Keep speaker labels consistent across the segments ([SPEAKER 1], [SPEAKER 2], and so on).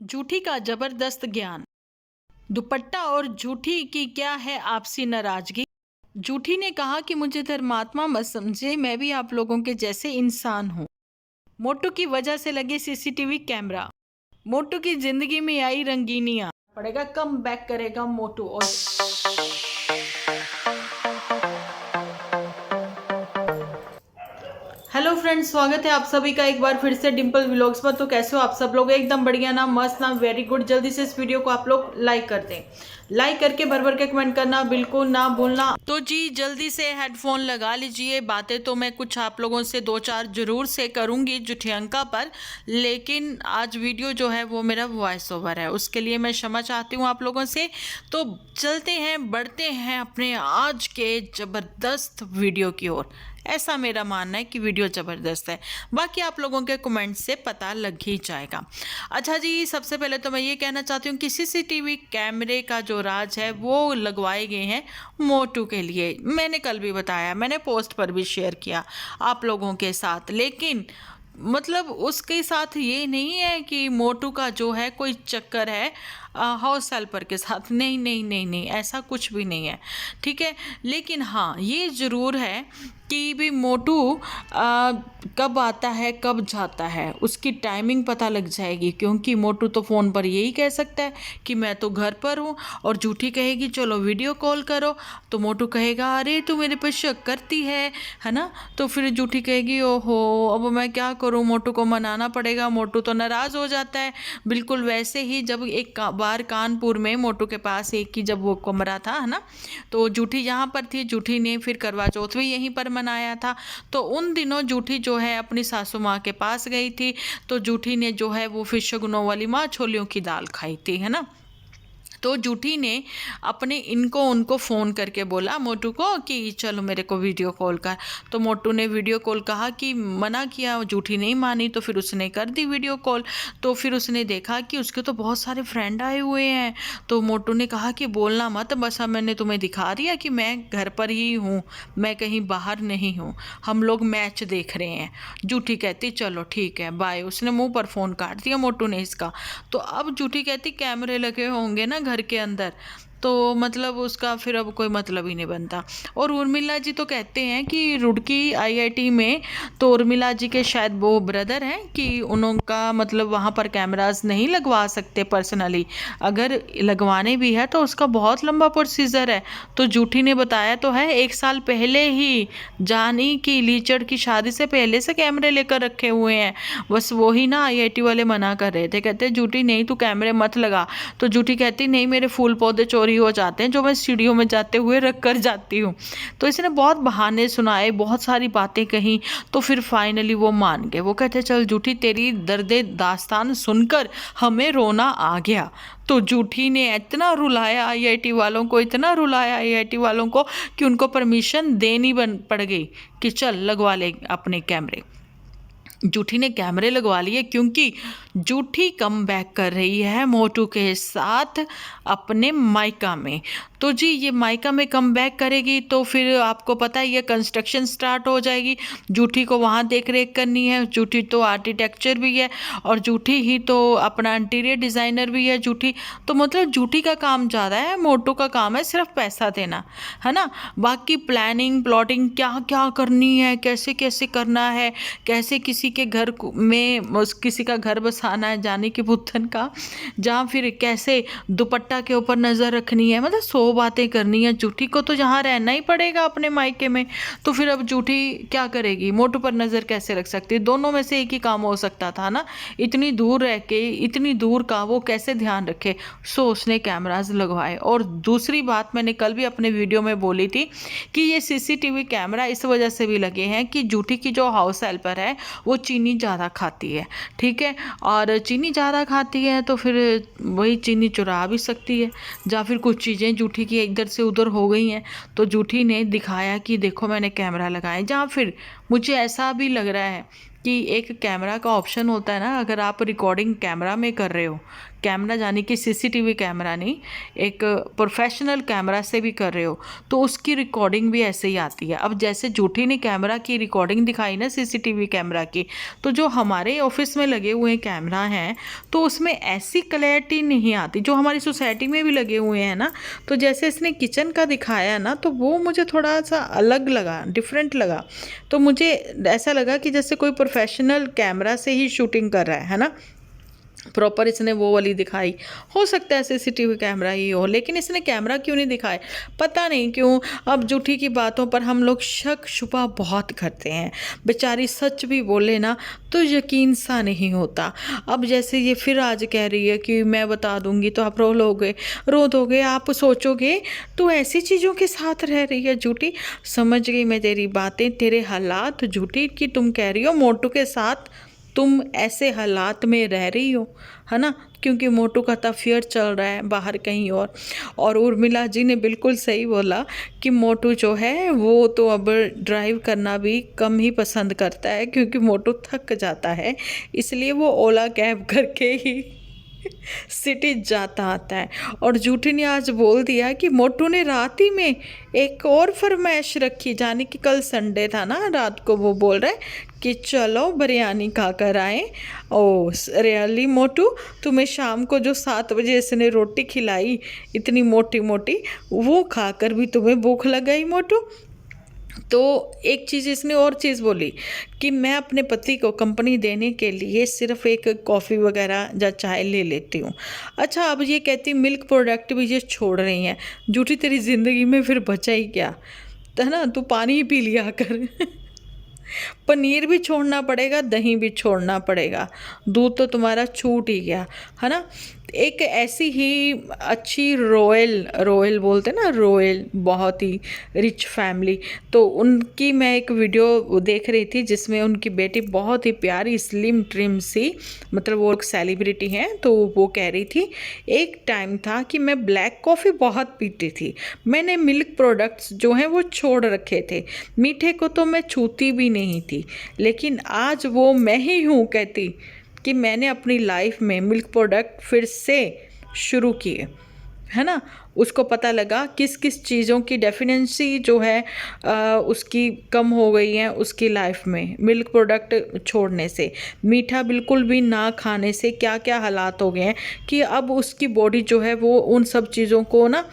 [SPEAKER 1] जूठी का जबरदस्त ज्ञान। दुपट्टा और जूठी की क्या है आपसी नाराजगी। जूठी ने कहा कि मुझे धर्मात्मा मत समझे, मैं भी आप लोगों के जैसे इंसान हूँ। मोटू की वजह से लगे सीसीटीवी कैमरा। मोटू की जिंदगी में आई रंगीनियां। पड़ेगा, कम बैक करेगा मोटू। और हेलो फ्रेंड्स, स्वागत है आप सभी का एक बार फिर से डिंपल व्लॉग्स पर। तो कैसे हो आप सब लोग? एकदम बढ़िया ना, मस्त ना, वेरी गुड। जल्दी से इस वीडियो को आप लोग लाइक कर दें। लाइक करके भर भर के कमेंट करना बिल्कुल ना भूलना। तो जी जल्दी से हेडफोन लगा लीजिए। बातें तो मैं कुछ आप लोगों से दो चार जरूर से करूंगी जुठियंका पर, लेकिन आज वीडियो जो है वो मेरा वॉइस ओवर है, उसके लिए मैं क्षमा चाहती हूँ आप लोगों से। तो चलते हैं, बढ़ते हैं अपने आज के जबरदस्त वीडियो की ओर। ऐसा मेरा मानना है कि वीडियो ज़बरदस्त है, बाकी आप लोगों के कमेंट से पता लग ही जाएगा। अच्छा जी, सबसे पहले तो मैं ये कहना चाहती हूँ कि सीसीटीवी कैमरे का जो राज है वो लगवाए गए हैं मोटू के लिए। मैंने कल भी बताया, मैंने पोस्ट पर भी शेयर किया आप लोगों के साथ, लेकिन मतलब उसके साथ ये नहीं है कि मोटू का जो है कोई चक्कर है हाउस हेल्पर के साथ। नहीं नहीं नहीं नहीं, ऐसा कुछ भी नहीं है, ठीक है। लेकिन हाँ, ये ज़रूर है कि भी मोटू कब आता है कब जाता है उसकी टाइमिंग पता लग जाएगी, क्योंकि मोटू तो फ़ोन पर यही कह सकता है कि मैं तो घर पर हूँ, और जूठी कहेगी चलो वीडियो कॉल करो, तो मोटू कहेगा अरे तू मेरे पर शक करती है ना। तो फिर जूठी कहेगी ओहो अब मैं क्या करूँ, मोटू को मनाना पड़ेगा। मोटू तो नाराज़ हो जाता है। बिल्कुल वैसे ही जब एक बार कानपुर में मोटू के पास एक ही जब वो कमरा था, है ना, तो जूठी यहाँ पर थी। जूठी ने फिर करवा चौथ भी यहीं पर मनाया था। तो उन दिनों जूठी जो है अपनी सासू माँ के पास गई थी, तो जूठी ने जो है वो फिर शगुनों वाली माँ छोलियों की दाल खाई थी, है ना। तो जूठी ने अपने उनको फ़ोन करके बोला मोटू को कि चलो मेरे को वीडियो कॉल कर। तो मोटू ने वीडियो कॉल कहा कि मना किया, जूठी नहीं मानी, तो फिर उसने कर दी वीडियो कॉल। तो फिर उसने देखा कि उसके तो बहुत सारे फ्रेंड आए हुए हैं। तो मोटू ने कहा कि बोलना मत, बस अब मैंने तुम्हें दिखा दिया कि मैं घर पर ही हूँ, मैं कहीं बाहर नहीं हूँ, हम लोग मैच देख रहे हैं। जूठी कहती चलो ठीक है बाय। उसने मुंह पर फ़ोन काट दिया मोटू ने इसका। तो अब जूठी कहती कैमरे लगे होंगे ना घर के अंदर, तो मतलब उसका फिर अब कोई मतलब ही नहीं बनता। और उर्मिला जी तो कहते हैं कि रुड़की आईआईटी में, तो उर्मिला जी के शायद वो ब्रदर हैं कि उनका मतलब वहाँ पर कैमरास नहीं लगवा सकते पर्सनली, अगर लगवाने भी है तो उसका बहुत लंबा प्रोसीजर है। तो जूठी ने बताया तो है 1 साल पहले ही जानी की लीचड़ की शादी से पहले से कैमरे लेकर रखे हुए हैं, बस वही ना आईआईटी वाले मना कर रहे थे। कहते जूठी नहीं तू कैमरे मत लगा। तो जूठी कहती नहीं मेरे फूल पौधे चोरी हो जाते हैं जो मैं सीढ़ियों में जाते हुए रख कर जाती हूँ। तो इसने बहुत बहाने सुनाए, बहुत सारी बातें कही, तो फिर फाइनली वो मान गए। वो कहते चल जूठी तेरी दर्दे दास्तान सुनकर हमें रोना आ गया। तो जूठी ने इतना रुलाया आईआईटी वालों को, इतना रुलाया आईआईटी वालों को कि उनको परमिशन देनी पड़ गई कि चल लगवा ले अपने कैमरे। जूठी ने कैमरे लगवा लिए क्योंकि जूठी कम बैक कर रही है मोटू के साथ अपने मायका में। तो जी ये मायका में कम बैक करेगी तो फिर आपको पता है ये कंस्ट्रक्शन स्टार्ट हो जाएगी। जूठी को वहाँ देख रेख करनी है। जूठी तो आर्किटेक्चर भी है और जूठी ही तो अपना इंटीरियर डिज़ाइनर भी है जूठी। तो मतलब जूठी का काम ज़्यादा है, मोटू का काम है सिर्फ पैसा देना, है ना। बाकी प्लानिंग प्लॉटिंग क्या क्या करनी है, कैसे कैसे करना है, कैसे किसी के घर में किसी का घर बसाना है जाने की बुद्धन का, जहाँ फिर कैसे दुपट्टा के ऊपर नज़र रखनी है, मतलब 100 बातें करनी है। जूठी को तो जहाँ रहना ही पड़ेगा अपने मायके में, तो फिर अब जूठी क्या करेगी, मोटू पर नज़र कैसे रख सकती है। दोनों में से एक ही काम हो सकता था ना, इतनी दूर रह के इतनी दूर का वो कैसे ध्यान रखे। सो उसने कैमराज लगवाए। और दूसरी बात मैंने कल भी अपने वीडियो में बोली थी कि ये सीसीटीवी कैमरा इस वजह से भी लगे हैं कि जूठी की जो हाउस हेल्पर है वो चीनी ज़्यादा खाती है, ठीक है, और चीनी ज़्यादा खाती है तो फिर वही चीनी चुरा भी सकती है, या फिर कुछ चीज़ें जूठी की इधर से उधर हो गई हैं। तो जूठी ने दिखाया कि देखो मैंने कैमरा लगाया। जहाँ फिर मुझे ऐसा भी लग रहा है कि एक कैमरा का ऑप्शन होता है ना, अगर आप रिकॉर्डिंग कैमरा में कर रहे हो कैमरा यानी कि सीसीटीवी कैमरा नहीं, एक प्रोफेशनल कैमरा से भी कर रहे हो तो उसकी रिकॉर्डिंग भी ऐसे ही आती है। अब जैसे जूठी ने कैमरा की रिकॉर्डिंग दिखाई ना सीसीटीवी कैमरा की, तो जो हमारे ऑफिस में लगे हुए कैमरा हैं तो उसमें ऐसी क्लैरिटी नहीं आती जो हमारी सोसाइटी में भी लगे हुए हैं ना। तो जैसे इसने किचन का दिखाया ना तो वो मुझे थोड़ा सा अलग लगा, डिफरेंट लगा। तो मुझे ऐसा लगा कि जैसे कोई प्रोफेशनल कैमरा से ही शूटिंग कर रहा है ना, प्रॉपर इसने वो वाली दिखाई। हो सकता है सीसीटीवी कैमरा ही हो, लेकिन इसने कैमरा क्यों नहीं दिखाए, पता नहीं क्यों। अब जूठी की बातों पर हम लोग शक शुबा बहुत करते हैं, बेचारी सच भी बोले ना तो यकीन सा नहीं होता। अब जैसे ये फिर आज कह रही है कि मैं बता दूंगी तो आप रो दोगे, आप सोचोगे तो ऐसी चीज़ों के साथ रह रही है जूठी। समझ गई मैं तेरी बातें, तेरे हालात जूठी की, तुम कह रही हो मोटू के साथ तुम ऐसे हालात में रह रही हो, है ना, क्योंकि मोटू का अफेयर चल रहा है बाहर कहीं और उर्मिला जी ने बिल्कुल सही बोला कि मोटू जो है वो तो अब ड्राइव करना भी कम ही पसंद करता है, क्योंकि मोटू थक जाता है, इसलिए वो ओला कैब करके ही सिटी जाता आता है। और जूठी ने आज बोल दिया कि मोटू ने रात ही में एक और फरमाइश रखी, जाने कि कल संडे था ना, रात को वो बोल रहे कि चलो बिरयानी खा कर आए। ओ रियली मोटू, तुम्हें शाम को जो 7 बजे इसने रोटी खिलाई इतनी मोटी मोटी, वो खाकर भी तुम्हें भूख लग गई मोटू। तो एक चीज़ इसने और चीज़ बोली कि मैं अपने पति को कंपनी देने के लिए सिर्फ एक कॉफ़ी वगैरह या चाय ले लेती हूँ। अच्छा, अब ये कहती मिल्क प्रोडक्ट भी ये छोड़ रही हैं। जूठी तेरी ज़िंदगी में फिर बचा ही क्या, है ना, तू पानी ही पी लिया कर पनीर भी छोड़ना पड़ेगा, दही भी छोड़ना पड़ेगा, दूध तो तुम्हारा छूट ही गया, है ना। एक ऐसी ही अच्छी रॉयल बोलते ना, रॉयल बहुत ही रिच फैमिली, तो उनकी मैं एक वीडियो देख रही थी जिसमें उनकी बेटी बहुत ही प्यारी स्लिम ट्रिम सी, मतलब वो एक सेलिब्रिटी हैं, तो वो कह रही थी एक टाइम था कि मैं ब्लैक कॉफ़ी बहुत पीती थी, मैंने मिल्क प्रोडक्ट्स जो हैं वो छोड़ रखे थे, मीठे को तो मैं छूती भी नहीं थी, लेकिन आज वो मैं ही हूँ कहती कि मैंने अपनी लाइफ में मिल्क प्रोडक्ट फिर से शुरू किए, है ना। उसको पता लगा किस किस चीज़ों की डेफिनेंसी जो है उसकी कम हो गई है उसकी लाइफ में, मिल्क प्रोडक्ट छोड़ने से, मीठा बिल्कुल भी ना खाने से क्या क्या हालात हो गए हैं कि अब उसकी बॉडी जो है वो उन सब चीज़ों को ना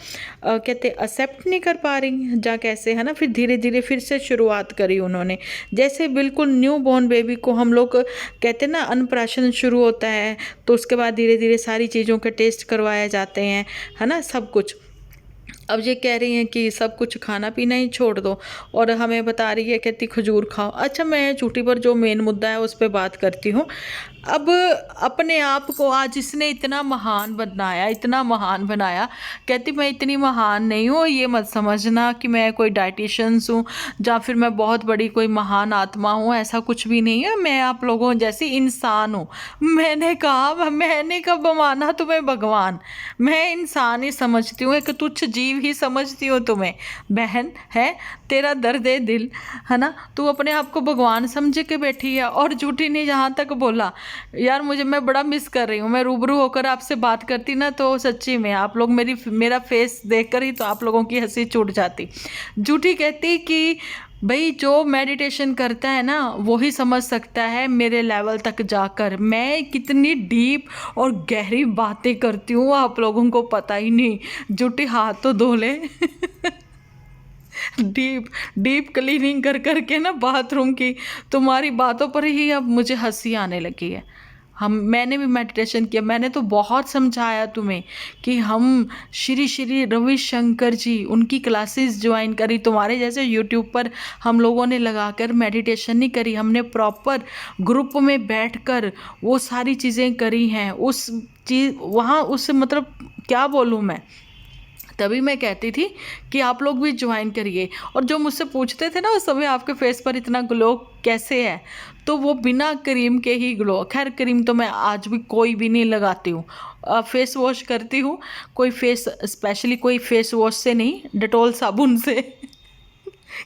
[SPEAKER 1] कहते एक्सेप्ट नहीं कर पा रही जा कैसे, है ना। फिर धीरे धीरे फिर से शुरुआत करी उन्होंने, जैसे बिल्कुल न्यू बॉर्न बेबी को हम लोग कहते ना अन्नप्राशन शुरू होता है तो उसके बाद धीरे धीरे सारी चीज़ों के टेस्ट करवाए जाते हैं, है ना, सब कुछ। अब ये कह रही हैं कि सब कुछ खाना पीना ही छोड़ दो, और हमें बता रही है कहती खजूर खाओ। अच्छा, मैं झूठी पर जो मेन मुद्दा है उस पर बात करती हूँ। अब अपने आप को आज इसने इतना महान बनाया, कहती मैं इतनी महान नहीं हूँ, ये मत समझना कि मैं कोई डाइटिशियंस हूँ या फिर मैं बहुत बड़ी कोई महान आत्मा हूँ, ऐसा कुछ भी नहीं है, मैं आप लोगों जैसी इंसान हूँ। मैंने कब माना तुम्हें भगवान, मैं इंसान ही समझती हूँ, एक तुच्छ जीव ही समझती हूँ तुम्हें बहन, है तेरा दर्द है दिल, है ना, तू अपने आप को भगवान समझ के बैठी है। और झूठी ने यहाँ तक बोला यार मैं बड़ा मिस कर रही हूँ, मैं रूबरू होकर आपसे बात करती ना तो सच्ची में आप लोग मेरा फेस देखकर ही तो आप लोगों की हंसी छूट जाती। झूठी कहती कि भाई जो मेडिटेशन करता है ना वो ही समझ सकता है मेरे लेवल तक जाकर मैं कितनी डीप और गहरी बातें करती हूँ, आप लोगों को पता ही नहीं। झूठी हाथ तो धो ले डीप क्लीनिंग कर के ना बाथरूम की, तुम्हारी बातों पर ही अब मुझे हंसी आने लगी है। मैंने भी मेडिटेशन किया, मैंने तो बहुत समझाया तुम्हें कि हम श्री रविशंकर जी उनकी क्लासेस ज्वाइन करी, तुम्हारे जैसे यूट्यूब पर हम लोगों ने लगाकर मेडिटेशन नहीं करी, हमने प्रॉपर ग्रुप में बैठकर वो सारी चीज़ें करी हैं। उस मतलब क्या बोलूँ मैं, तभी मैं कहती थी कि आप लोग भी ज्वाइन करिए। और जो मुझसे पूछते थे ना उस समय आपके फेस पर इतना ग्लो कैसे है, तो वो बिना क्रीम के ही ग्लो, खैर क्रीम तो मैं आज भी कोई भी नहीं लगाती हूँ, फेस वॉश करती हूँ, कोई फेस स्पेशली कोई फेस वॉश से नहीं, डेटॉल साबुन से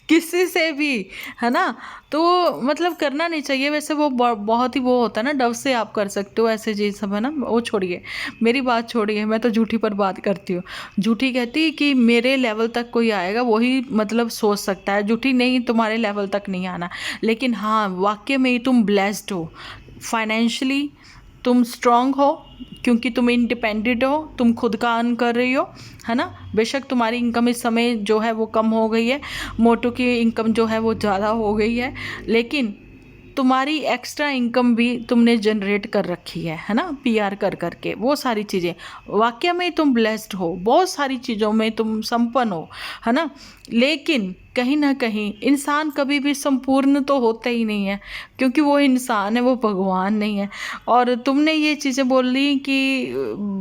[SPEAKER 1] किसी से भी, है ना। तो मतलब करना नहीं चाहिए। वैसे वो बहुत ही वो होता है ना, डव से आप कर सकते हो ऐसे चीज़ सब, है ना। वो छोड़िए, मेरी बात छोड़िए, मैं तो झूठी पर बात करती हूँ। झूठी कहती है कि मेरे लेवल तक कोई आएगा वही मतलब सोच सकता है, झूठी नहीं, तुम्हारे लेवल तक नहीं आना। लेकिन हाँ, वाकई में ही तुम ब्लेस्ड हो, फाइनेंशियली तुम स्ट्रांग हो, क्योंकि तुम इंडिपेंडेंट हो, तुम खुद का अर्न कर रही हो, है ना। बेशक तुम्हारी इनकम इस समय जो है वो कम हो गई है, मोटो की इनकम जो है वो ज़्यादा हो गई है, लेकिन तुम्हारी एक्स्ट्रा इनकम भी तुमने जनरेट कर रखी है ना, पीआर कर करके वो सारी चीज़ें। वाकई में तुम ब्लेस्ड हो, बहुत सारी चीज़ों में तुम संपन्न हो, है ना। लेकिन कहीं ना कहीं इंसान कभी भी संपूर्ण तो होता ही नहीं है, क्योंकि वो इंसान है, वो भगवान नहीं है। और तुमने ये चीज़ें बोल ली कि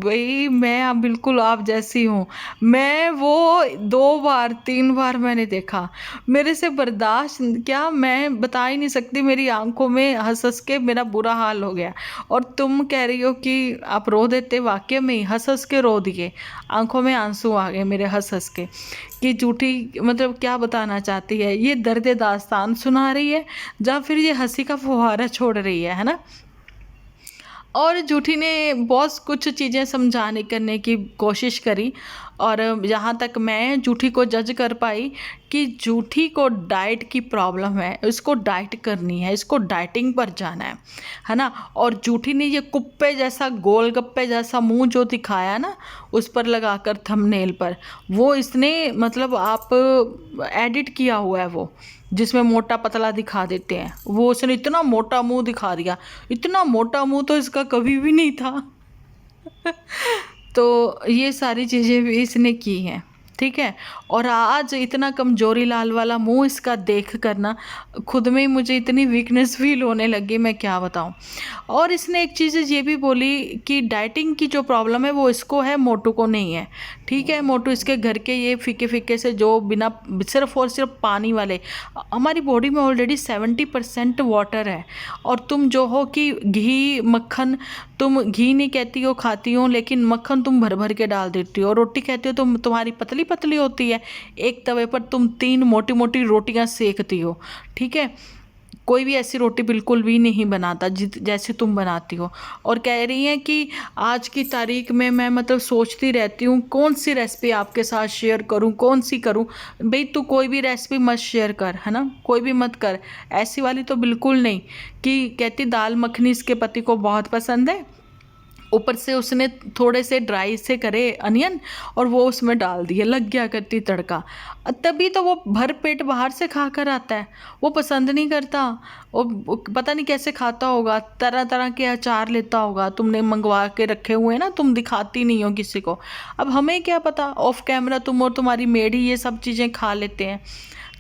[SPEAKER 1] भाई मैं बिल्कुल आप जैसी हूँ, मैं वो 2 बार 3 बार मैंने देखा, मेरे से बर्दाश्त क्या, मैं बता ही नहीं सकती, मेरी आंखों में हंस हंस के मेरा बुरा हाल हो गया। और तुम कह रही हो कि आप रो देते, वाकई में ही हंस हंस के रो दिए, आंखों में आंसू आ गए मेरे हंस हंस के, कि झूठी मतलब क्या बताना चाहती है, ये दर्द दास्तान सुना रही है या फिर ये हंसी का फुहारा छोड़ रही है ना। और जूठी ने बहुत कुछ चीज़ें समझाने करने की कोशिश करी, और जहाँ तक मैं जूठी को जज कर पाई कि जूठी को डाइट की प्रॉब्लम है, इसको डाइट करनी है, इसको डाइटिंग पर जाना है ना। और जूठी ने ये कुप्पे जैसा गोलगप्पे जैसा मुंह जो दिखाया ना, उस पर लगाकर थंबनेल पर, वो इसने मतलब आप एडिट किया हुआ है वो, जिसमें मोटा पतला दिखा देते हैं, वो उसने इतना मोटा मुंह दिखा दिया, इतना मोटा मुंह तो इसका कभी भी नहीं था। तो ये सारी चीज़ें भी इसने की हैं, ठीक है। और आज इतना कमजोरी लाल वाला मुंह इसका देख कर ना, खुद में ही मुझे इतनी वीकनेस फील होने लगी, मैं क्या बताऊं। और इसने एक चीज़ ये भी बोली कि डाइटिंग की जो प्रॉब्लम है वो इसको है, मोटू को नहीं है, ठीक है। मोटू इसके घर के ये फीके फीके से जो बिना सिर्फ और सिर्फ पानी वाले, हमारी बॉडी में ऑलरेडी 70% वाटर है। और तुम जो हो कि घी मक्खन, तुम घी नहीं कहती हो खाती हो, लेकिन मक्खन तुम भर भर के डाल देती हो। रोटी कहती हो तुम, तुम्हारी पतली पतली होती है, एक तवे पर तुम 3 मोटी मोटी रोटियां सेकती हो, ठीक है। कोई भी ऐसी रोटी बिल्कुल भी नहीं बनाता जैसे तुम बनाती हो। और कह रही हैं कि आज की तारीख में मैं मतलब सोचती रहती हूँ कौन सी रेसिपी आपके साथ शेयर करूँ, कौन सी करूँ। भाई तू कोई भी रेसिपी मत शेयर कर, है ना, कोई भी मत कर, ऐसी वाली तो बिल्कुल नहीं। कि कहती दाल मखनी इसके पति को बहुत पसंद है, ऊपर से उसने थोड़े से ड्राई से करे अनियन और वो उसमें डाल दिए, लग गया करती तड़का। तभी तो वो भर पेट बाहर से खा कर आता है, वो पसंद नहीं करता। वो पता नहीं कैसे खाता होगा, तरह तरह के अचार लेता होगा, तुमने मंगवा के रखे हुए हैं ना, तुम दिखाती नहीं हो किसी को। अब हमें क्या पता, ऑफ कैमरा तुम और तुम्हारी मेड ही ये सब चीज़ें खा लेते हैं।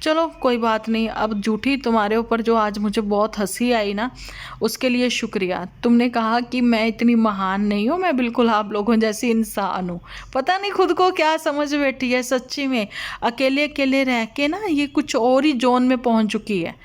[SPEAKER 1] चलो कोई बात नहीं। अब जूठी तुम्हारे ऊपर जो आज मुझे बहुत हंसी आई ना, उसके लिए शुक्रिया। तुमने कहा कि मैं इतनी महान नहीं हूँ, मैं बिल्कुल आप लोगों जैसी इंसान हूँ। पता नहीं खुद को क्या समझ बैठी है सच्ची में, अकेले अकेले रह के ना ये कुछ और ही जोन में पहुँच चुकी है,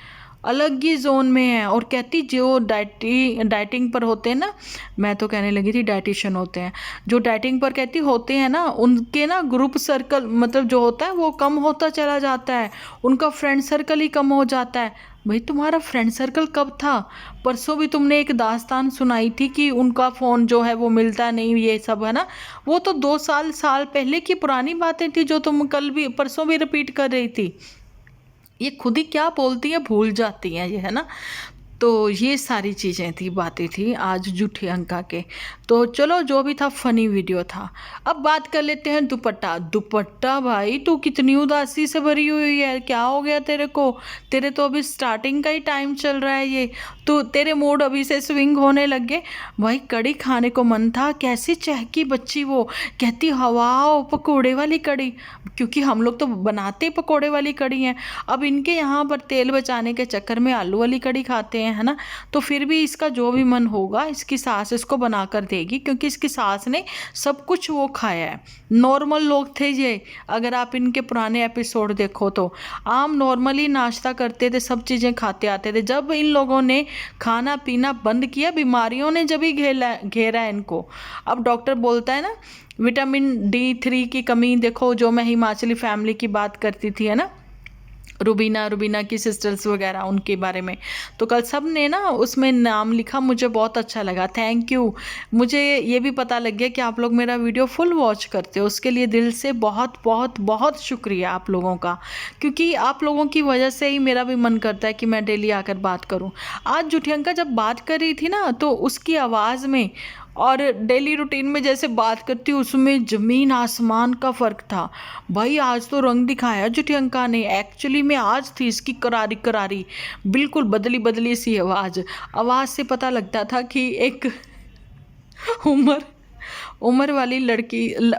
[SPEAKER 1] अलग ही जोन में है। और कहती जो डाइटिंग पर होते हैं ना, मैं तो कहने लगी थी डाइटिशियन होते हैं, जो डाइटिंग पर कहती होते हैं ना, उनके ना ग्रुप सर्कल मतलब जो होता है वो कम होता चला जाता है, उनका फ्रेंड सर्कल ही कम हो जाता है। भाई तुम्हारा फ्रेंड सर्कल कब था? परसों भी तुमने एक दास्तान सुनाई थी कि उनका फ़ोन जो है वो मिलता नहीं, ये सब, है ना। वो तो 2 साल पहले की पुरानी बातें थी, जो तुम कल भी परसों भी रिपीट कर रही थी। ये खुद ही क्या बोलती है भूल जाती हैं ये, है ना। तो ये सारी चीज़ें थी, बातें थी आज जूठी अंका के। तो चलो जो भी था फनी वीडियो था। अब बात कर लेते हैं दुपट्टा। दुपट्टा भाई तू कितनी उदासी से भरी हुई है, क्या हो गया तेरे को? तेरे तो अभी स्टार्टिंग का ही टाइम चल रहा है, ये तो तेरे मूड अभी से स्विंग होने लग गए। भाई कड़ी खाने को मन था, कैसी चहकी बच्ची वो, कहती हवाओ पकोड़े वाली कड़ी, क्योंकि हम लोग तो बनाते पकोड़े वाली कड़ी हैं। अब इनके यहाँ पर तेल बचाने के चक्कर में आलू वाली कड़ी खाते हैं, है ना। तो फिर भी इसका जो भी मन होगा इसकी सास इसको बना कर देगी, क्योंकि इसकी सास ने सब कुछ वो खाया है। नॉर्मल लोग थे ये, अगर आप इनके पुराने एपिसोड देखो तो आम नॉर्मली नाश्ता करते थे, सब चीज़ें खाते आते थे। जब इन लोगों ने खाना पीना बंद किया, बीमारियों ने जब ही घेरा इनको। अब डॉक्टर बोलता है ना विटामिन D3 की कमी, देखो जो मैं हिमाचली फैमिली की बात करती थी, है ना, रुबीना की सिस्टर्स वगैरह उनके बारे में। तो कल सब ने ना उसमें नाम लिखा, मुझे बहुत अच्छा लगा, थैंक यू। मुझे ये भी पता लग गया कि आप लोग मेरा वीडियो फुल वॉच करते हो, उसके लिए दिल से बहुत बहुत बहुत शुक्रिया आप लोगों का, क्योंकि आप लोगों की वजह से ही मेरा भी मन करता है कि मैं डेली आकर बात करूं। आज जुठियंका जब बात कर रही थी ना, तो उसकी आवाज़ में और डेली रूटीन में जैसे बात करती हूँ उसमें ज़मीन आसमान का फ़र्क था भाई। आज तो रंग दिखाया जुठियंका ने, एक्चुअली में आज थी इसकी करारी करारी, बिल्कुल बदली बदली सी आवाज़ से पता लगता था कि एक उम्र उम्र वाली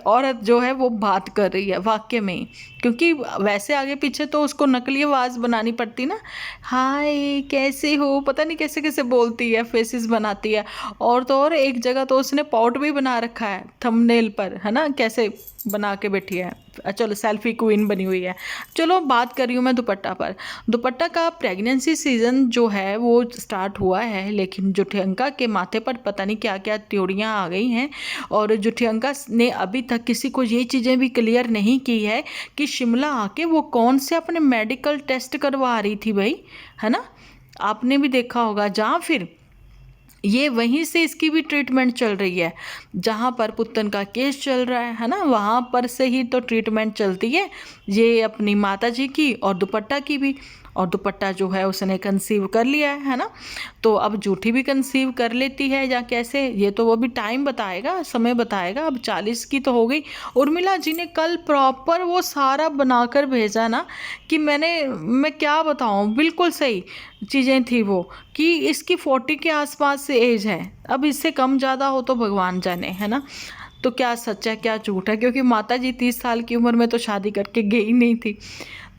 [SPEAKER 1] औरत जो है वो बात कर रही है वाक्य में। क्योंकि वैसे आगे पीछे तो उसको नकली आवाज़ बनानी पड़ती ना, हाय कैसे हो, पता नहीं कैसे कैसे बोलती है, फेसेस बनाती है। और तो और एक जगह तो उसने पॉट भी बना रखा है थंबनेल पर, है ना, कैसे बना के बैठी है, चलो सेल्फी क्वीन बनी हुई है। चलो बात कर रही हूँ मैं दुपट्टा पर। दुपट्टा का प्रेगनेंसी सीज़न जो है वो स्टार्ट हुआ है, लेकिन जुठियंका के माथे पर पता नहीं क्या क्या त्योड़ियाँ आ गई हैं। और जुठियंका ने अभी तक किसी को ये चीज़ें भी क्लियर नहीं की है कि शिमला आके वो कौन से अपने मेडिकल टेस्ट करवा रही थी भाई, है ना, आपने भी देखा होगा। जहाँ फिर ये वहीं से इसकी भी ट्रीटमेंट चल रही है, जहाँ पर पुत्तन का केस चल रहा है ना, वहाँ पर से ही तो ट्रीटमेंट चलती है ये अपनी माता जी की और दुपट्टा की भी। और दुपट्टा जो है उसने कंसीव कर लिया है ना, तो अब जूठी भी कंसीव कर लेती है या कैसे, ये तो वो भी टाइम बताएगा, समय बताएगा। अब 40 की तो हो गई। उर्मिला जी ने कल प्रॉपर वो सारा बनाकर भेजा ना कि मैं क्या बताऊँ, बिल्कुल सही चीज़ें थी वो, कि इसकी 40 के आसपास से एज है, अब इससे कम ज़्यादा हो तो भगवान जाने, है ना। तो क्या सच है क्या झूठ है, क्योंकि माता जी 30 साल की उम्र में तो शादी करके गई नहीं थी।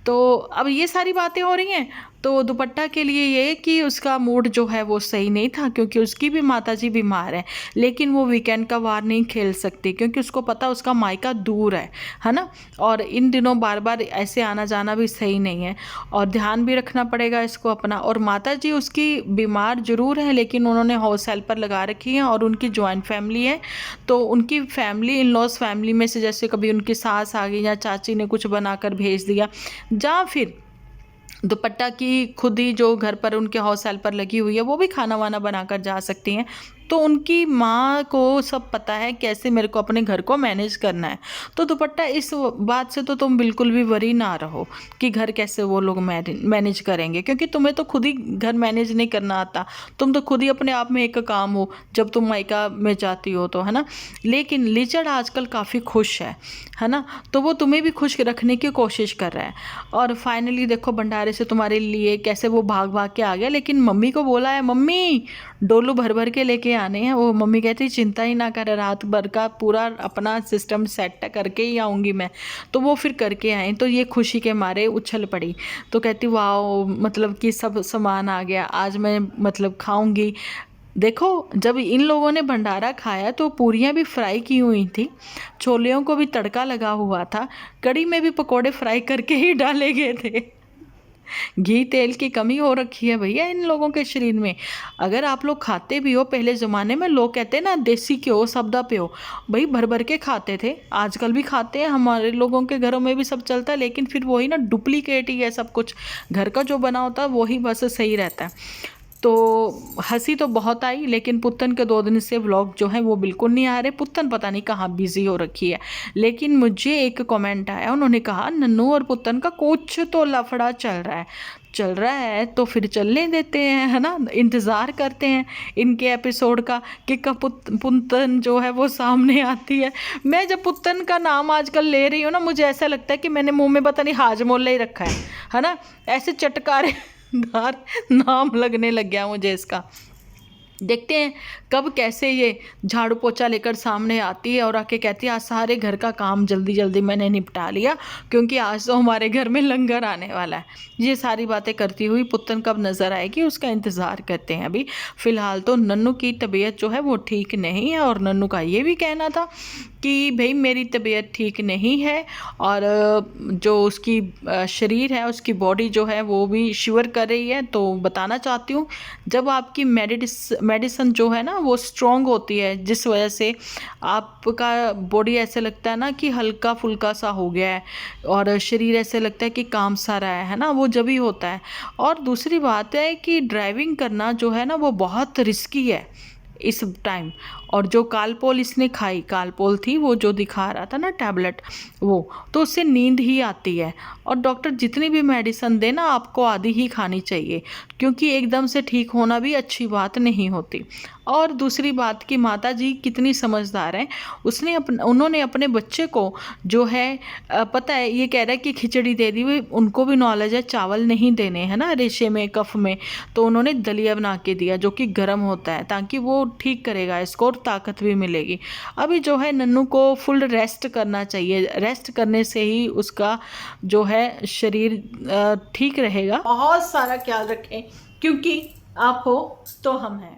[SPEAKER 1] तो अब ये सारी बातें हो रही हैं। तो दुपट्टा के लिए ये कि उसका मूड जो है वो सही नहीं था, क्योंकि उसकी भी माताजी बीमार है, लेकिन वो वीकेंड का वार नहीं खेल सकती क्योंकि उसको पता उसका मायका दूर है ना। और इन दिनों बार बार ऐसे आना जाना भी सही नहीं है, और ध्यान भी रखना पड़ेगा इसको अपना। और माताजी उसकी बीमार जरूर है, लेकिन उन्होंने हाउस हेल्पर लगा रखी है और उनकी जॉइंट फैमिली है। तो उनकी फैमिली, इन लॉज फैमिली में से जैसे कभी उनकी सास आ गई या चाची ने कुछ बनाकर भेज दिया, या फिर दुपट्टा की खुद ही जो घर पर उनके हाउस हेल्पर लगी हुई है वो भी खाना वाना बनाकर जा सकती हैं। तो उनकी माँ को सब पता है कैसे मेरे को अपने घर को मैनेज करना है। तो दुपट्टा इस बात से तो तुम बिल्कुल भी वरी ना रहो कि घर कैसे वो लोग मैनेज करेंगे, क्योंकि तुम्हें तो खुद ही घर मैनेज नहीं करना आता। तुम तो खुद ही अपने आप में एक काम हो जब तुम मायका में जाती हो तो, है ना। लेकिन लीचड़ आजकल काफ़ी खुश है ना, तो वो तुम्हें भी खुश रखने की कोशिश कर रहा है। और फाइनली देखो भंडारे से तुम्हारे लिए कैसे वो भाग भाग के आ गया, लेकिन मम्मी को बोला है मम्मी डोलू भर भर के लेके आने हैं। वो मम्मी कहती चिंता ही ना कर, रात भर का पूरा अपना सिस्टम सेट करके ही आऊँगी मैं। तो वो फिर करके आए, तो ये खुशी के मारे उछल पड़ी। तो कहती वाओ, मतलब कि सब सामान आ गया, आज मैं मतलब खाऊंगी। देखो जब इन लोगों ने भंडारा खाया तो पूरियां भी फ्राई की हुई थी, छोलियों को भी तड़का लगा हुआ था, कड़ी में भी पकोड़े फ्राई करके ही डाले गए थे। घी तेल की कमी हो रखी है भैया इन लोगों के शरीर में। अगर आप लोग खाते भी हो, पहले ज़माने में लोग कहते हैं ना देसी घ्यो सबदा प्यो, भाई भर भर के खाते थे, आजकल भी खाते हैं, हमारे लोगों के घरों में भी सब चलता है। लेकिन फिर वही ना डुप्लीकेट ही है सब कुछ, घर का जो बना होता है वही बस सही रहता है। तो हंसी तो बहुत आई, लेकिन पुत्तन के 2 दिन से व्लॉग जो है वो बिल्कुल नहीं आ रहे। पुत्तन पता नहीं कहाँ बिजी हो रखी है। लेकिन मुझे एक कमेंट आया, उन्होंने कहा नन्नू और पुत्तन का कुछ तो लफड़ा चल रहा है तो फिर चलने देते हैं, है ना, इंतज़ार करते हैं इनके एपिसोड का कि कब पुत्तन जो है वो सामने आती है। मैं जब पुत्तन का नाम आजकल ले रही हूँ ना, मुझे ऐसा लगता है कि मैंने मुंह में पता नहीं हाजमोला ही रखा है ना, ऐसे चटकारे दार नाम लगने लग गया मुझे इसका। देखते हैं कब कैसे ये झाड़ू पोछा लेकर सामने आती है और आके कहती है आज सारे घर का काम जल्दी जल्दी मैंने निपटा लिया, क्योंकि आज तो हमारे घर में लंगर आने वाला है। ये सारी बातें करती हुई पुत्तन कब नज़र आएगी उसका इंतज़ार करते हैं। अभी फ़िलहाल तो नन्नू की तबीयत जो है वो ठीक नहीं है, और नन्नू का ये भी कहना था कि भाई मेरी तबीयत ठीक नहीं है और जो उसकी शरीर है, उसकी बॉडी जो है वो भी शिवर कर रही है। तो बताना चाहती हूँ, जब आपकी मेडिसिन जो है ना वो स्ट्रॉन्ग होती है, जिस वजह से आपका बॉडी ऐसे लगता है ना कि हल्का फुल्का सा हो गया है और शरीर ऐसे लगता है कि काम सा रहा है ना, वो जब ही होता है। और दूसरी बात है कि ड्राइविंग करना जो है ना वो बहुत रिस्की है इस टाइम। और जो कालपोल इसने खाई, कालपोल थी वो जो दिखा रहा था ना टैबलेट, वो तो उससे नींद ही आती है। और डॉक्टर जितनी भी मेडिसिन दे ना आपको आधी ही खानी चाहिए, क्योंकि एकदम से ठीक होना भी अच्छी बात नहीं होती। और दूसरी बात कि माता जी कितनी समझदार हैं, उन्होंने अपने बच्चे को जो है पता है ये कह रहा है कि खिचड़ी दे दी हुई, उनको भी नॉलेज है चावल नहीं देने है ना रेशे में, कफ में। तो उन्होंने दलिया बना के दिया जो कि गर्म होता है, ताकि वो ठीक करेगा इसको और ताकत भी मिलेगी। अभी जो है नन्नू को फुल रेस्ट करना चाहिए, रेस्ट करने से ही उसका जो है शरीर ठीक रहेगा। बहुत सारा ख्याल रखें, क्योंकि आप हो तो हम हैं।